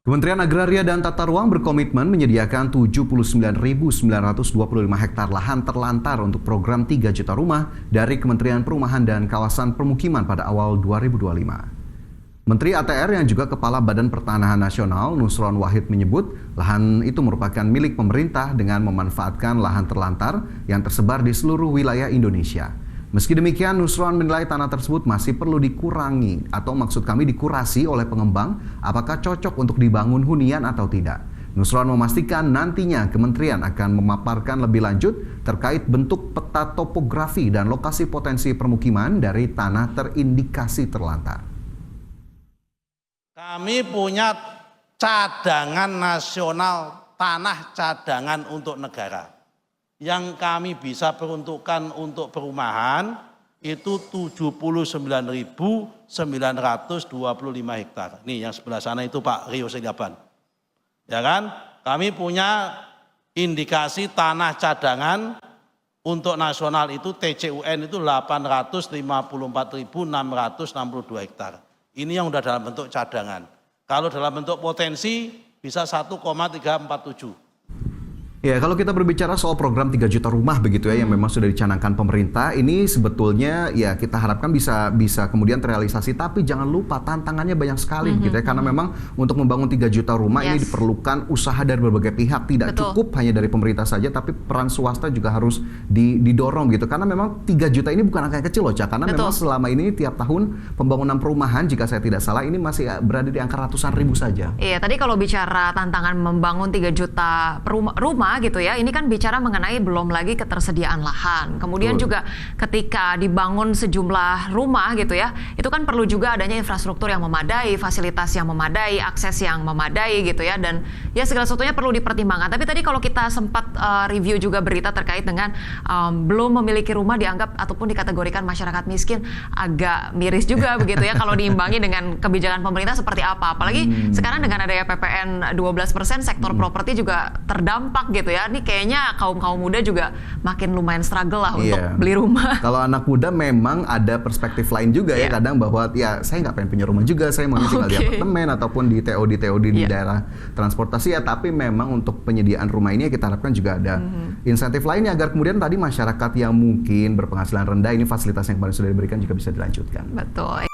Kementerian Agraria dan Tata Ruang berkomitmen menyediakan 79.925 hektar lahan terlantar untuk program 3 juta rumah dari Kementerian Perumahan dan Kawasan Permukiman pada awal 2025. Menteri ATR yang juga Kepala Badan Pertanahan Nasional, Nusron Wahid menyebut lahan itu merupakan milik pemerintah dengan memanfaatkan lahan terlantar yang tersebar di seluruh wilayah Indonesia. Meski demikian, Nusron menilai tanah tersebut masih perlu dikurangi atau maksud kami dikurasi oleh pengembang apakah cocok untuk dibangun hunian atau tidak. Nusron memastikan nantinya kementerian akan memaparkan lebih lanjut terkait bentuk peta topografi dan lokasi potensi permukiman dari tanah terindikasi terlantar. Kami punya cadangan nasional, tanah cadangan untuk negara. Yang kami bisa peruntukkan untuk perumahan itu 79.925 hektar. Nih yang sebelah sana itu Pak Rio Setiaban. Ya kan? Kami punya indikasi tanah cadangan untuk nasional itu TCUN itu 854.662 hektar. Ini yang udah dalam bentuk cadangan. Kalau dalam bentuk potensi bisa 1,347. Ya, kalau kita berbicara soal program 3 juta rumah begitu ya, yang memang sudah dicanangkan pemerintah, ini sebetulnya ya kita harapkan bisa kemudian terrealisasi, tapi jangan lupa tantangannya banyak sekali gitu ya, karena memang untuk membangun 3 juta rumah ini diperlukan usaha dari berbagai pihak, tidak cukup hanya dari pemerintah saja, tapi peran swasta juga harus didorong gitu, karena memang 3 juta ini bukan angka yang kecil loh, Cak, karena memang selama ini tiap tahun pembangunan perumahan, jika saya tidak salah, ini masih berada di angka ratusan ribu saja. Iya, tadi kalau bicara tantangan membangun 3 juta rumah gitu ya, ini kan bicara mengenai belum lagi ketersediaan lahan. Kemudian juga ketika dibangun sejumlah rumah gitu ya, itu kan perlu juga adanya infrastruktur yang memadai, fasilitas yang memadai, akses yang memadai gitu ya, dan ya segala sesuatunya perlu dipertimbangkan. Tapi tadi kalau kita sempat review juga berita terkait dengan belum memiliki rumah dianggap ataupun dikategorikan masyarakat miskin, agak miris juga begitu ya kalau diimbangi dengan kebijakan pemerintah seperti apa. Apalagi sekarang dengan adanya PPN 12%, sektor properti juga terdampak gitu ya. Ini kayaknya kaum muda juga makin lumayan struggle lah untuk beli rumah. Kalau anak muda memang ada perspektif lain juga ya, kadang bahwa ya saya nggak pengen punya rumah juga, saya mau tinggal di apartemen ataupun di TOD di daerah transportasi ya, tapi memang untuk penyediaan rumah ini kita harapkan juga ada insentif lainnya agar kemudian tadi masyarakat yang mungkin berpenghasilan rendah ini fasilitas yang kemarin sudah diberikan juga bisa dilanjutkan. Betul.